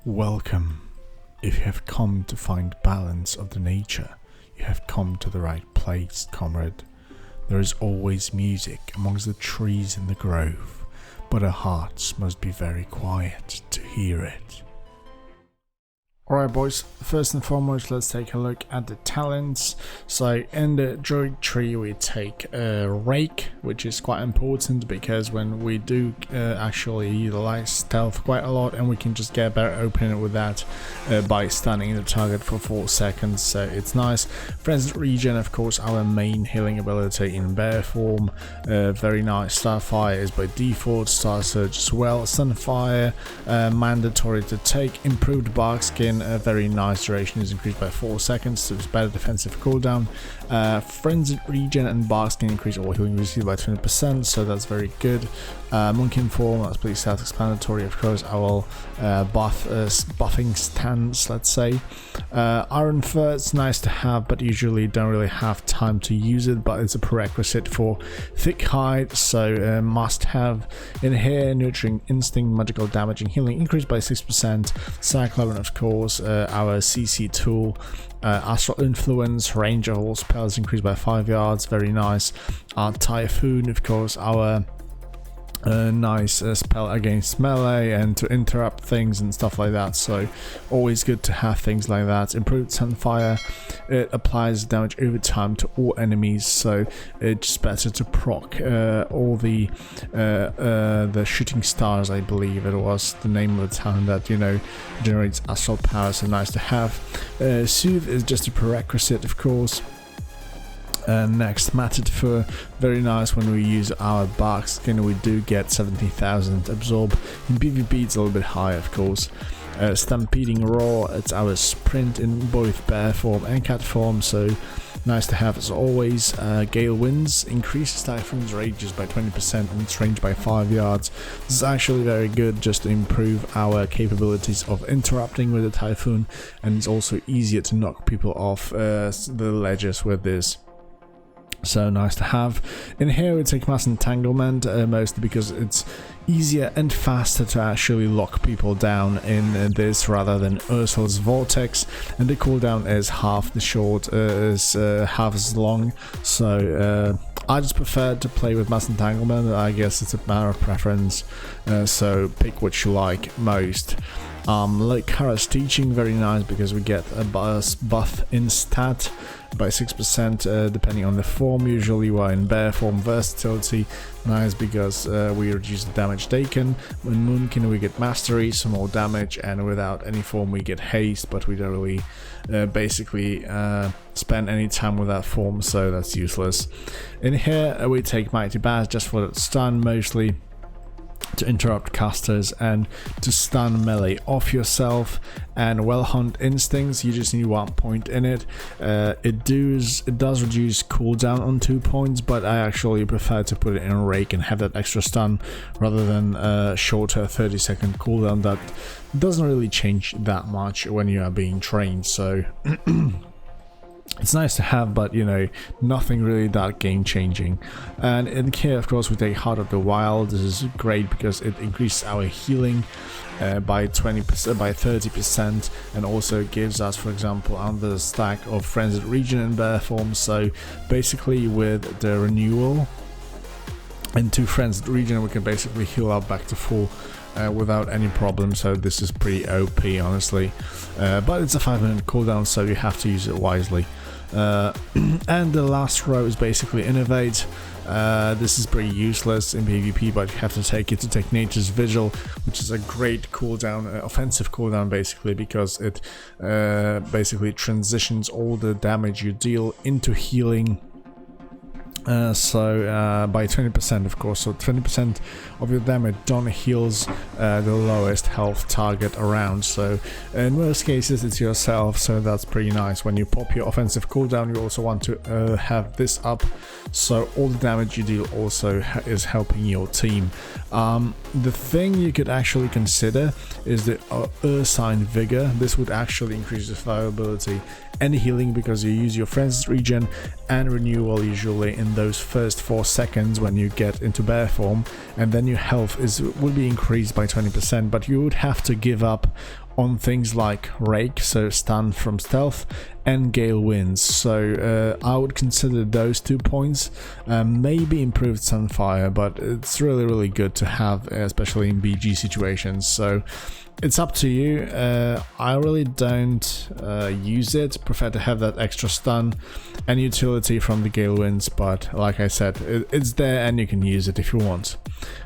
Welcome. If you have come to find balance of the nature, you have come to the right place, comrade. There is always music amongst the trees in the grove, but our hearts must be very quiet to hear it. Alright boys, first and foremost let's take a look at the talents. So in the Druid tree we take a Rake, which is quite important because when we do actually utilize stealth quite a lot, and we can just get a better opening with that by stunning the target for 4 seconds, so it's nice. Frenzied Regen, of course, our main healing ability in bear form, very nice. Starfire is by default, Starsurge as well. Sunfire, mandatory to take. Improved bark skin, a very nice, duration is increased by 4 seconds, so it's better defensive cooldown. Frenzied Regen and bark skin increase all healing received by 20%, so that's very good. Monkey form, that's pretty self-explanatory. Of course, our buffing stance, let's say. Iron Fur, it's nice to have, but usually don't really have time to use it, but it's a prerequisite for thick hide, so must have. In here, Nurturing Instinct, magical damage and healing increased by 6%. Cyclone, of course, our CC tool. Astral Influence, range of all spells increased by 5 yards, very nice. Typhoon, of course, our nice spell against melee and to interrupt things and stuff like that, so always good to have things like that. Improved Sunfire, it applies damage over time to all enemies, so it's better to proc all the shooting stars, I believe it was the name of the talent that, you know, generates assault power, so nice to have. Soothe is just a prerequisite, of course. Next, Matted Fur, very nice. When we use our bark skin we do get 70,000 absorb. In PvP it's a little bit higher, of course. Stampeding Roar, it's our sprint in both bear form and cat form, so nice to have as always. Gale Winds increases Typhoon's rages by 20% and its range by 5 yards. This is actually very good just to improve our capabilities of interrupting with the Typhoon, and it's also easier to knock people off the ledges with this. So nice to have. In here we take Mass Entanglement, mostly because it's easier and faster to actually lock people down in this rather than Ursul's Vortex, and the cooldown is half the short, is half as long, so I just prefer to play with Mass Entanglement. I guess it's a matter of preference, so pick what you like most. Like Kara's Teaching, very nice because we get a buff in stat by 6% depending on the form. Usually we're in bear form. Versatility, nice because we reduce the damage taken. In Moonkin we get Mastery, some more damage, and without any form we get Haste, but we don't really basically spend any time with that form, so that's useless. In here we take Mighty Bash just for the stun mostly, to interrupt casters and to stun melee off yourself. And Well Hunt Instincts, you just need 1 point in it. It does reduce cooldown on 2 points, but I actually prefer to put it in a Rake and have that extra stun rather than a shorter 30-second cooldown that doesn't really change that much when you are being trained, so it's nice to have, but you know, nothing really that game changing. And in here of course we take Heart of the Wild. This is great because it increases our healing by 20%, by 30%, and also gives us, for example, another stack of Frenzied Regen in bear form. So basically with the renewal and 2 Frenzied Regen we can basically heal up back to full without any problem, so this is pretty OP honestly, but it's a 5-minute cooldown, so you have to use it wisely. And the last row is basically Innovate. This is pretty useless in PvP, but you have to take it to take Nature's Vigil, which is a great cooldown, offensive cooldown basically, because it basically transitions all the damage you deal into healing. By 20%, of course, so 20% of your damage done heals the lowest health target around, so in most cases it's yourself, so that's pretty nice. When you pop your offensive cooldown you also want to have this up, so all the damage you deal also is helping your team. The thing you could actually consider is the Ursine Vigor. This would actually increase the survivability and healing because you use your Frenzied Regen and Renewal usually in those first 4 seconds when you get into bear form, and then your health will be increased by 20%, but you would have to give up on things like Rake, so stun from stealth, and Gale Winds. So I would consider those 2 points. Maybe improved Sunfire, but it's really good to have, especially in BG situations. So it's up to you. I really don't use it, prefer to have that extra stun and utility from the Gale Winds, but like I said, it's there and you can use it if you want.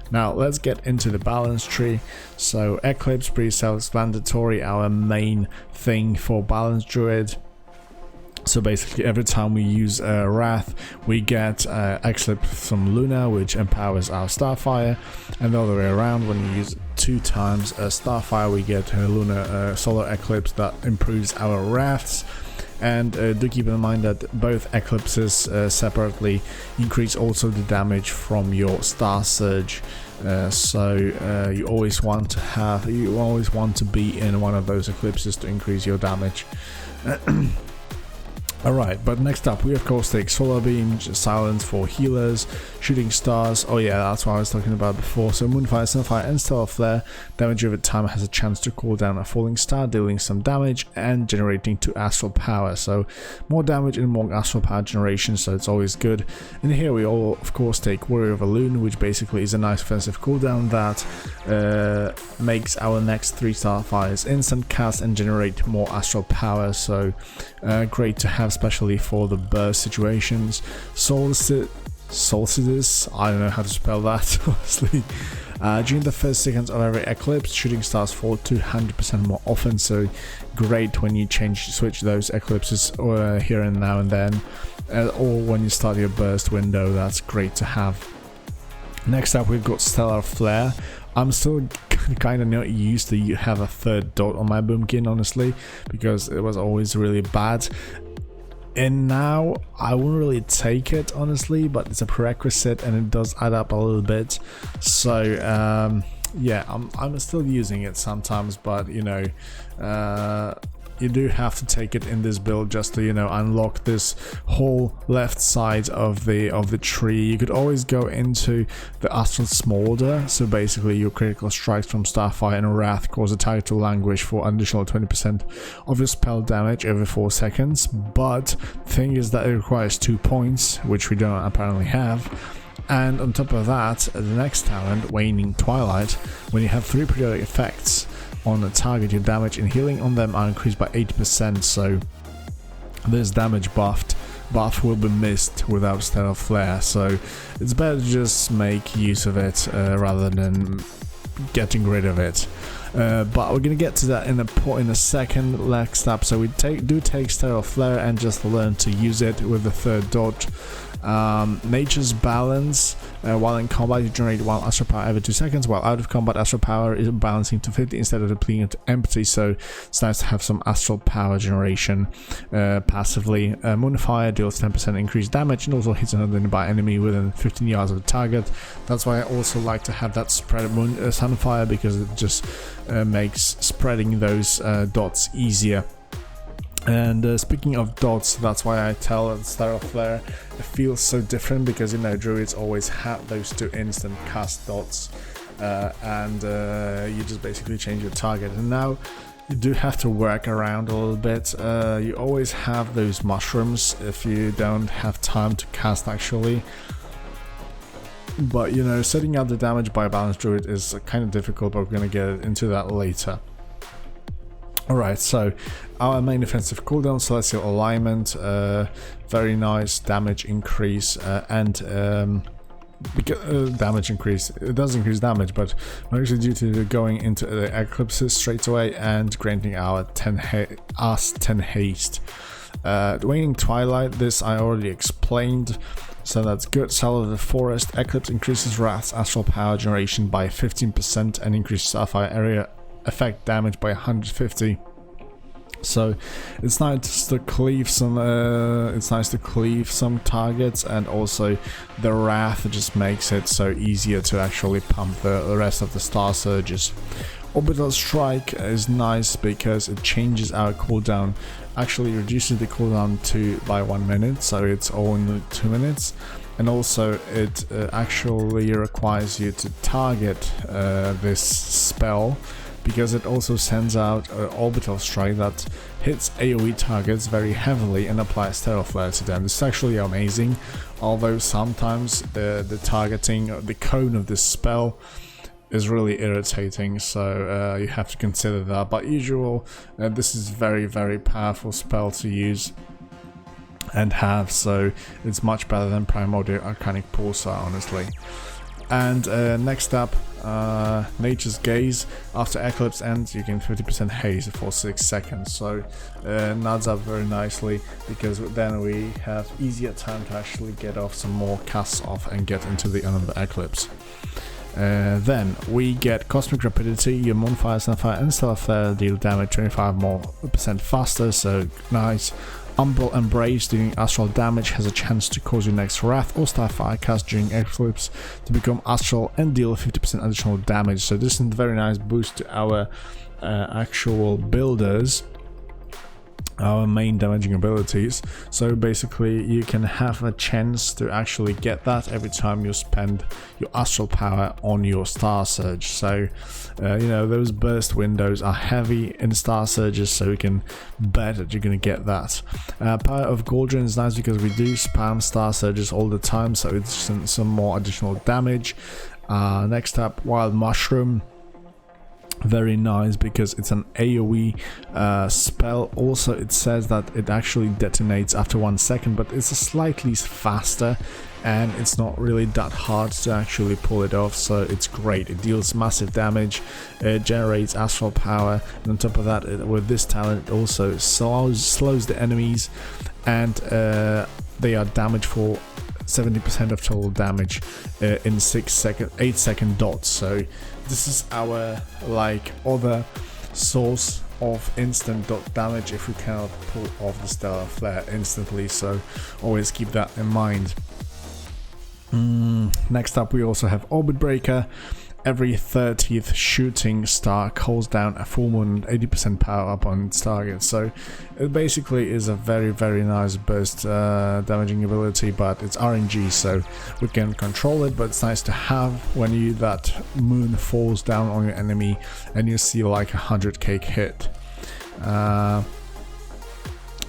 Now let's get into the balance tree. So Eclipse, pretty self-explanatory, our main thing for balance Druid. So basically every time we use Wrath, we get Eclipse from Luna, which empowers our Starfire, and the other way around, when you use 2 times Starfire, we get Luna Solar Eclipse that improves our Wraths. And do keep in mind that both Eclipses separately increase also the damage from your Starsurge. So you always want to be in one of those Eclipses to increase your damage. Alright, but next up we of course take Solar Beam, Silence for healers, Shooting Stars, oh yeah, that's what I was talking about before. So Moonfire, Sunfire and Stellar Flare, damage over time has a chance to cool down a falling star, dealing some damage and generating 2 astral power. So more damage and more astral power generation, so it's always good. And here we all of course take Warrior of Elune, which basically is a nice offensive cooldown that makes our next 3 Starfires instant cast and generate more astral power, so great to have, especially for the burst situations. Solstice, I don't know how to spell that honestly. During the first seconds of every eclipse, shooting stars fall 200% more often, so great when you switch those eclipses here and now and then, or when you start your burst window. That's great to have. Next up we've got Stellar Flare. I'm still kind of not used to have a 3rd dot on my boomkin, honestly, because it was always really bad. And now I wouldn't really take it, honestly, but it's a prerequisite and it does add up a little bit. So yeah, I'm still using it sometimes, but you know, you do have to take it in this build just to, you know, unlock this whole left side of the tree. You could always go into the Astral Smolder, so basically your critical strikes from Starfire and Wrath cause a target to languish for an additional 20% of your spell damage every 4 seconds, but the thing is that it requires 2 points, which we don't apparently have. And on top of that, the next talent, Waning Twilight, when you have 3 periodic effects on a target, your damage and healing on them are increased by 80%, so this damage buff will be missed without Stellar Flare, so it's better to just make use of it rather than getting rid of it. But we're gonna get to that in a second. Next up, so we take Stellar Flare and just learn to use it with the 3rd dot. Nature's Balance, while in combat you generate 1 astral power every 2 seconds, while out of combat astral power is balancing to 50 instead of depleting it to empty, so it's nice to have some astral power generation passively. Moonfire deals 10% increased damage and also hits another nearby enemy within 15 yards of the target. That's why I also like to have that spread Sunfire, because it just makes spreading those dots easier. And speaking of dots, that's why I tell Stellar Flare it feels so different, because you know Druids always have those 2 instant cast dots, and you just basically change your target. And now you do have to work around a little bit. You always have those mushrooms if you don't have time to cast actually. But you know, setting out the damage by Balanced Druid is kind of difficult, but we're gonna get into that later. Alright, so our main offensive cooldown, Celestial Alignment, very nice damage increase, and damage increase. It does increase damage, but mostly due to going into the eclipses straight away and granting our 10 haste. Waning Twilight, this I already explained, so that's good. Cell of the Forest, Eclipse increases Wrath's astral power generation by 15% and increases Starfire area effect damage by 150. So it's nice to cleave some targets, and also the Wrath just makes it so easier to actually pump the rest of the Starsurges. Orbital Strike is nice because it changes our cooldown, actually reduces the cooldown by 1 minute, so it's only 2 minutes. And also it actually requires you to target this spell, because it also sends out an orbital strike that hits AoE targets very heavily and applies Terror Flare to them. This is actually amazing, although sometimes the targeting, the cone of this spell is really irritating, so you have to consider that. But usual, this is very powerful spell to use and have, so it's much better than Primordial Arcanic Pulsar, honestly. And next up, Nature's Gaze. After Eclipse ends, you gain 50% haste for 6 seconds, so nods up very nicely, because then we have easier time to actually get off some more casts off and get into the another Eclipse. Then we get Cosmic Rapidity. Your Moonfire, Sunfire and Stellar Flare deal damage 25% faster, so nice. Umbral Embrace, doing astral damage, has a chance to cause your next Wrath or Starfire cast during Eclipse to become astral and deal 50% additional damage. So this is a very nice boost to our actual builders, our main damaging abilities. So basically you can have a chance to actually get that every time you spend your astral power on your Starsurge. So you know, those burst windows are heavy in Starsurges, so you can bet that you're gonna get that. Power of Gauldron is nice because we do spam Starsurges all the time, so it's some more additional damage. Next up, Wild Mushroom. Very nice because it's an AoE spell. Also, it says that it actually detonates after 1 second, but it's slightly faster and it's not really that hard to actually pull it off, so it's great. It deals massive damage, it generates astral power, and on top of that, with this talent, it also slows the enemies, and they are damaged for 70% of total damage in 8-second dots. So this is our like other source of instant dot damage if we cannot pull off the Stellar Flare instantly, so always keep that in mind. Next up, we also have Orbit Breaker. Every 30th shooting star calls down a full moon and 80% power up on its target. So it basically is a very nice burst damaging ability, but it's RNG, so we can control it, but it's nice to have when that moon falls down on your enemy and you see like 100k hit.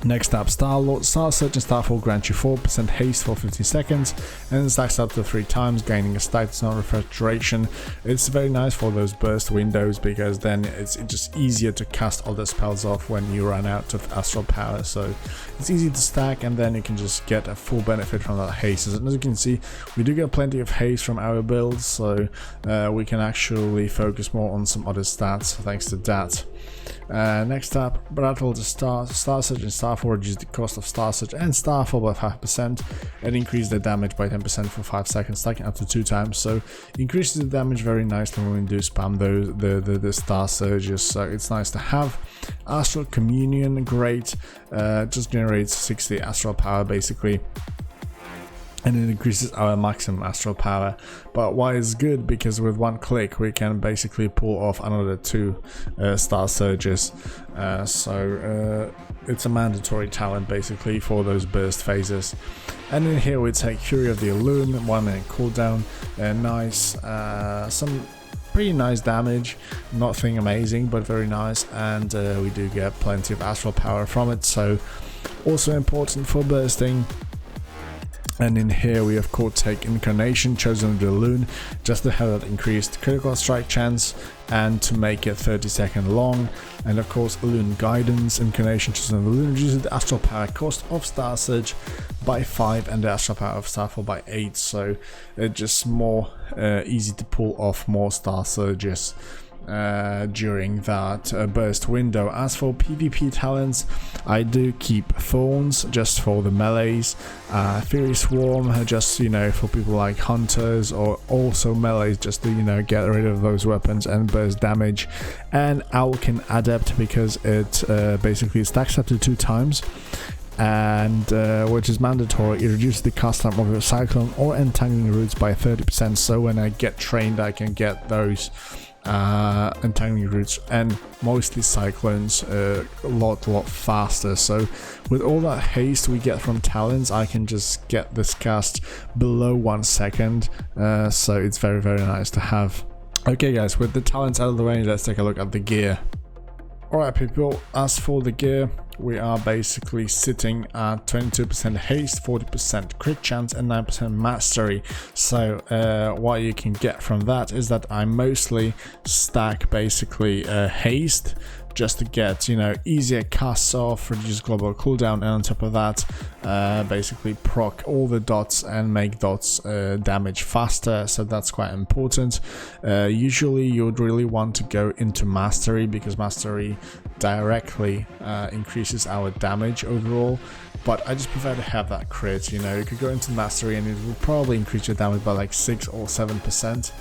Next up, Starlord. Starsurge and Starfall grant you 4% haste for 15 seconds and stacks up to 3 times, gaining a stack that's not refrigeration. It's very nice for those burst windows because then it's just easier to cast all the spells off when you run out of astral power. So it's easy to stack, and then you can just get a full benefit from that haste. As you can see, we do get plenty of haste from our builds, so we can actually focus more on some other stats thanks to that. Next up, Battle the Starsurge and Starfall reduce the cost of Starsurge and Starfall by 5% and increase the damage by 10% for 5 seconds, stacking up to 2 times. So increases the damage very nicely when we do spam the Starsurges, so it's nice to have. Astral Communion, great, just generates 60 astral power basically, and it increases our maximum astral power. But why is good? Because with one click we can basically pull off another 2 Starsurges, so it's a mandatory talent basically for those burst phases. And in here we take Fury of the Elune, 1 minute cooldown, nice, some pretty nice damage, nothing amazing but very nice, and we do get plenty of astral power from it, so also important for bursting. And in here we of course take Incarnation, Chosen of the Elune, just to have that increased critical strike chance and to make it 30-second long. And of course Elune Guidance, Incarnation, Chosen of the Elune reduces the astral power cost of Starsurge by 5 and the astral power of Starfall by 8, so it's just more easy to pull off more Starsurges during that burst window. As for PvP talents, I do keep Thorns just for the melees, Fury Swarm just, you know, for people like hunters, or also melees just to, you know, get rid of those weapons and burst damage, and Owlkin Adept because it basically stacks up to 2 times, and which is mandatory. It reduces the cast time of your Cyclone or Entangling Roots by 30%, so when I get trained I can get those Entangling Roots and mostly Cyclones a lot faster. So with all that haste we get from talents, I can just get this cast below 1 second, so it's very nice to have. Okay guys, with the talents out of the way, let's take a look at the gear. Alright people, as for the gear, we are basically sitting at 22% haste, 40% crit chance and 9% mastery. So what you can get from that is that I mostly stack basically haste, just to get, you know, easier casts off, reduce global cooldown, and on top of that, basically proc all the dots and make dots damage faster, so that's quite important. Usually you would really want to go into mastery, because mastery directly increases our damage overall, but I just prefer to have that crit. You know, you could go into mastery and it will probably increase your damage by like 6 or 7%.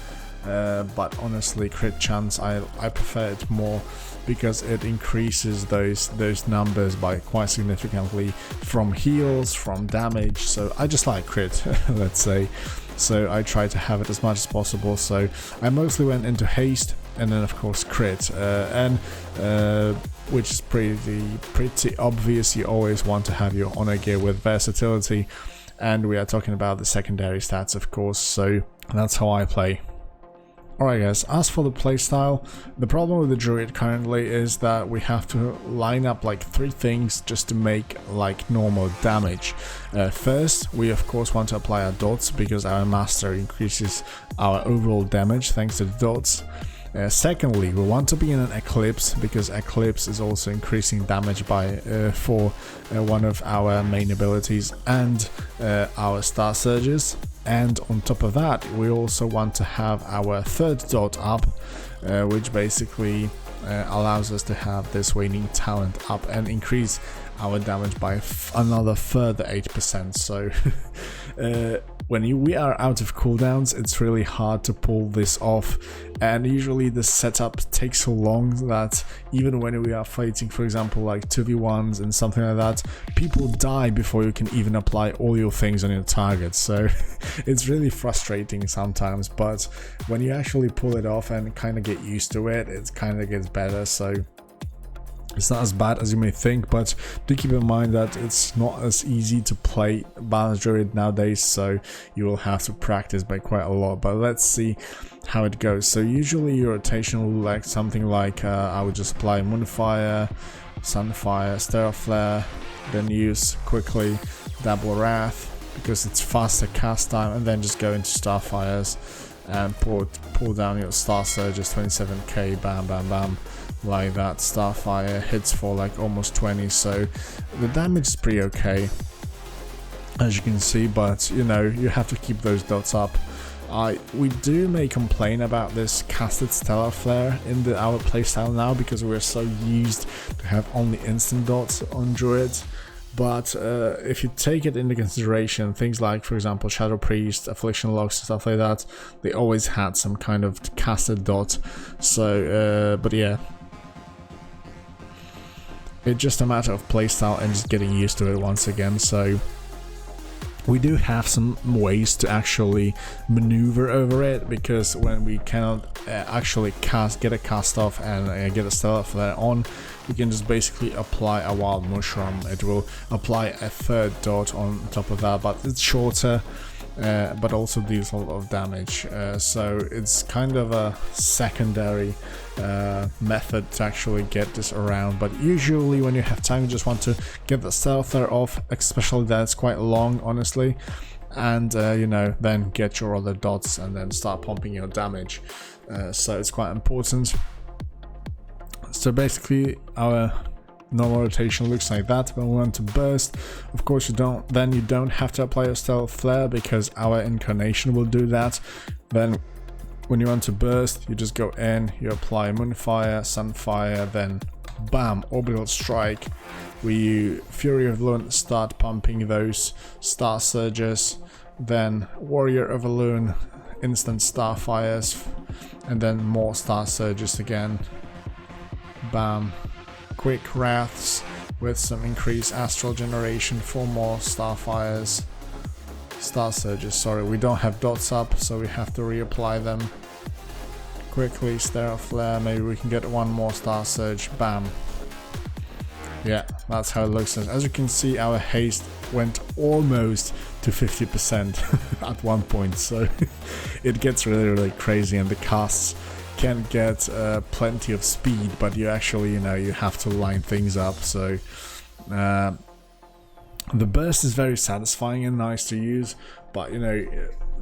But honestly, crit chance, I prefer it more, because it increases those numbers by quite significantly from heals, from damage. So I just like crit, let's say. So I try to have it as much as possible. So I mostly went into haste, and then of course crit, which is pretty obvious. You always want to have your honor gear with versatility, and we are talking about the secondary stats, of course. So that's how I play. Alright guys, as for the playstyle, the problem with the Druid currently is that we have to line up like 3 things just to make like normal damage. First, we of course want to apply our dots, because our master increases our overall damage thanks to the dots. Secondly, we want to be in an eclipse, because eclipse is also increasing damage by for one of our main abilities and our star surges. And on top of that, we also want to have our third dot up, which basically allows us to have this waning talent up and increase our damage by another further 8%. So when we are out of cooldowns, it's really hard to pull this off, and usually the setup takes so long that even when we are fighting, for example, like 2v1s and something like that, people die before you can even apply all your things on your target. So it's really frustrating sometimes, but when you actually pull it off and kind of get used to it, it kind of gets better. So it's not as bad as you may think, but do keep in mind that it's not as easy to play balanced Druid nowadays, so you will have to practice by quite a lot. But let's see how it goes. So usually your rotation will look like something like I would just apply Moonfire, Sunfire, Star Flare, then use quickly Double Wrath, because it's faster cast time, and then just go into Starfires and pull down your Star Surges, 27k, bam bam bam, like that. Starfire hits for like almost 20, so the damage is pretty okay, as you can see, but you know, you have to keep those dots up. We may complain about this casted Stellar Flare in our playstyle now, because we're so used to have only instant dots on Druids. But if you take it into consideration, things like, for example, Shadow Priest, Affliction Locks, stuff like that, they always had some kind of casted dot. So, but yeah, it's just a matter of playstyle and just getting used to it once again. So we do have some ways to actually maneuver over it, because when we cannot actually get a cast off and get a Stellar Flare on, we can just basically apply a Wild Mushroom. It will apply a third dot on top of that, but it's shorter, but also deals a lot of damage. So it's kind of a secondary method to actually get this around. But usually when you have time, you just want to get the Stellar Flare off, especially that it's quite long, honestly, and you know, then get your other dots and then start pumping your damage. So it's quite important. So basically our normal rotation looks like that. When we want to burst, of course you don't have to apply your Stellar Flare, because our incarnation will do that. Then when you want to burst, you just go in, you apply Moonfire, Sunfire, then bam, Orbital Strike. We Fury of the Loon, start pumping those Star Surges, then Warrior of the Loon, instant Starfires, and then more Star Surges again. Bam. Quick Wraths with some increased Astral Generation for more Starfires. Star Surges, sorry, we don't have dots up, so we have to reapply them. Quickly, Stellar Flare, maybe we can get one more Star Surge, bam. Yeah, that's how it looks. As you can see, our haste went almost to 50% at one point, so it gets really crazy, and the casts can get plenty of speed, but you actually, you know, you have to line things up. So the burst is very satisfying and nice to use, but you know,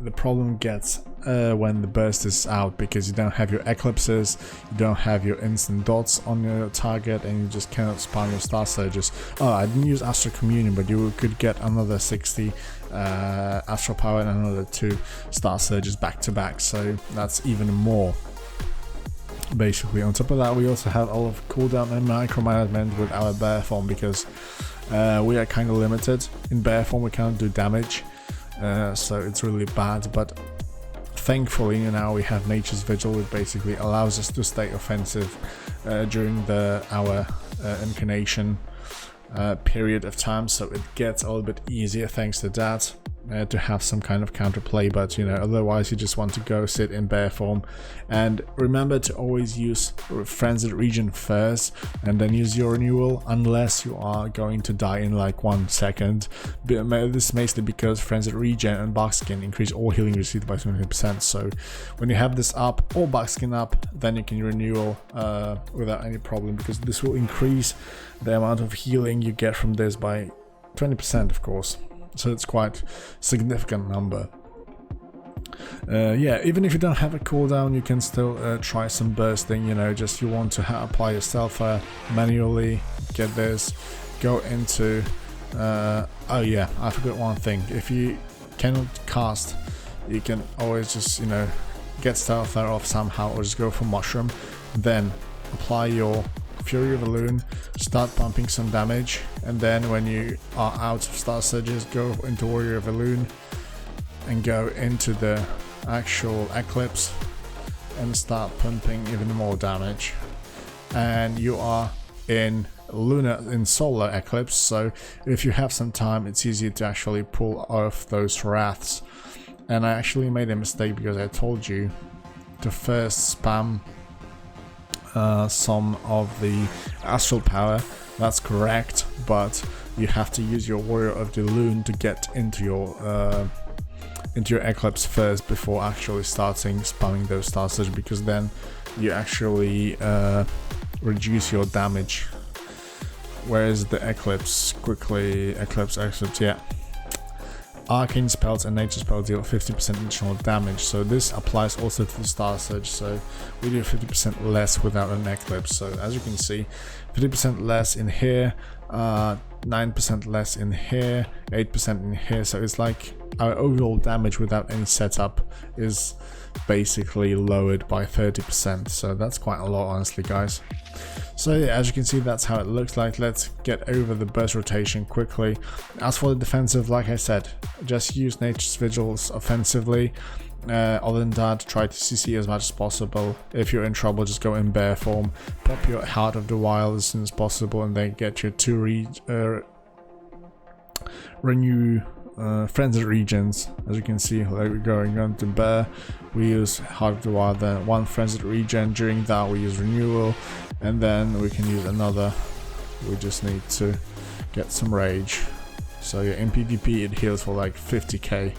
the problem gets when the burst is out, because you don't have your eclipses, you don't have your instant dots on your target, and you just cannot spawn your Starsurges. Oh, I didn't use Astral Communion, but you could get another 60 Astral Power and another 2 Starsurges back to back, so that's even more. Basically, on top of that, we also have all of cooldown and micromanagement with our bear form, because we are kind of limited. In bear form we can't do damage, so it's really bad, but thankfully now we have Nature's Vigil, which basically allows us to stay offensive during our incarnation period of time, so it gets a little bit easier thanks to that. To have some kind of counterplay, but you know, otherwise you just want to go sit in bear form. And remember to always use Frenzied Region first and then use your renewal, unless you are going to die in like 1 second. This is mostly because Frenzied Regen and Buckskin increase all healing received by 20%, so when you have this up or Buckskin up, then you can renewal without any problem, because this will increase the amount of healing you get from this by 20%, of course. So it's quite significant number. Yeah, even if you don't have a cooldown, you can still try some bursting. You know, just you want to apply yourself manually. Get this. Go into. Oh yeah, I forgot one thing. If you cannot cast, you can always just, you know, get Stealth off somehow, or just go for Mushroom. Then apply your Fury of the Loon, start pumping some damage, and then when you are out of Starsurges, go into Warrior of the Loon and go into the actual Eclipse and start pumping even more damage. And you are in Solar Eclipse, so if you have some time, it's easy to actually pull off those Wraths. And I actually made a mistake, because I told you to first spam some of the Astral Power. That's correct, but you have to use your Warrior of the Loon to get into your Eclipse first before actually starting spamming those Starsurge, because then you actually reduce your damage, whereas the Eclipse yeah. Arcane spells and nature spells deal 50% additional damage, so this applies also to the Starsurge, so we do 50% less without an Eclipse. So as you can see, 50% less in here, 9% less in here, 8% in here, so it's like our overall damage without any setup is basically lowered by 30%, so that's quite a lot, honestly, guys. So yeah, as you can see, that's how it looks like. Let's get over the burst rotation quickly. As for the defensive, like I said, just use Nature's Vigils offensively. Other than that, try to CC as much as possible. If you're in trouble, just go in bear form, pop your Heart of the Wild as soon as possible, and then get your 2 renew Frenzied Regions. As you can see, like we're going on to bear, we use Heart of the Wild, then 1 Frenzied Regen. During that we use renewal, and then we can use another. We just need to get some rage. So yeah, in PvP it heals for like 50k,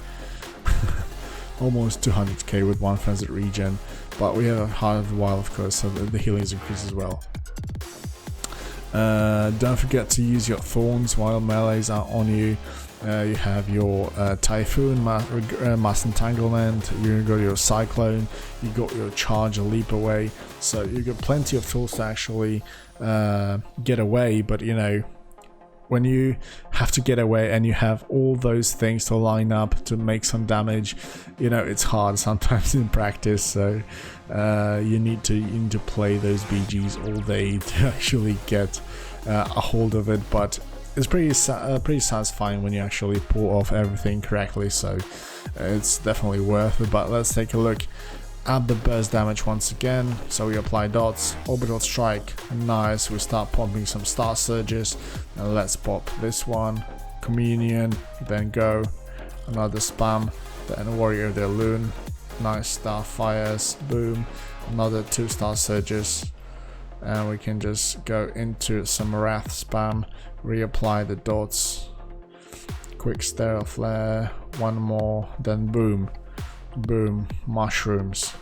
almost 200k with 1 Frenzied Regen, but we have a Heart of the Wild, of course, so the healing is increased as well. Don't forget to use your Thorns while melees are on you. You have your Typhoon, Mass Entanglement, you got your Cyclone, you got your Charge and Leap Away, so you got plenty of tools to actually get away. But you know, when you have to get away and you have all those things to line up to make some damage, you know, it's hard sometimes in practice, so you need to play those BGs all day to actually get a hold of it. But it's pretty satisfying when you actually pull off everything correctly, so it's definitely worth it. But let's take a look at the burst damage once again. So we apply dots, orbital strike, nice, we start pumping some Starsurges, and let's pop this one, Communion, then go, another spam, then Warrior of the Loon, nice, Starfires, boom, another 2 Starsurges, and we can just go into some Wrath spam, reapply the dots, quick Sterile Flare, 1 more, then boom, boom, mushrooms,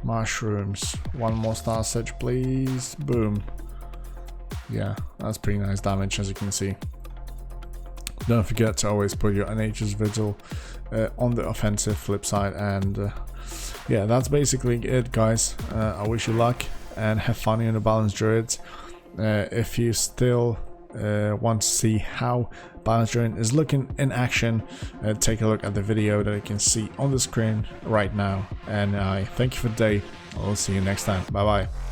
Mushrooms. One more Starsurge, please. Boom. Yeah, that's pretty nice damage, as you can see. Don't forget to always put your Nature's Vigil on the offensive flip side, and yeah, that's basically it, guys. I wish you luck and have fun in the Balanced Druids. If you still want to see how Balanced Druid is looking in action, take a look at the video that you can see on the screen right now. And I thank you for the day. I'll see you next time. Bye bye.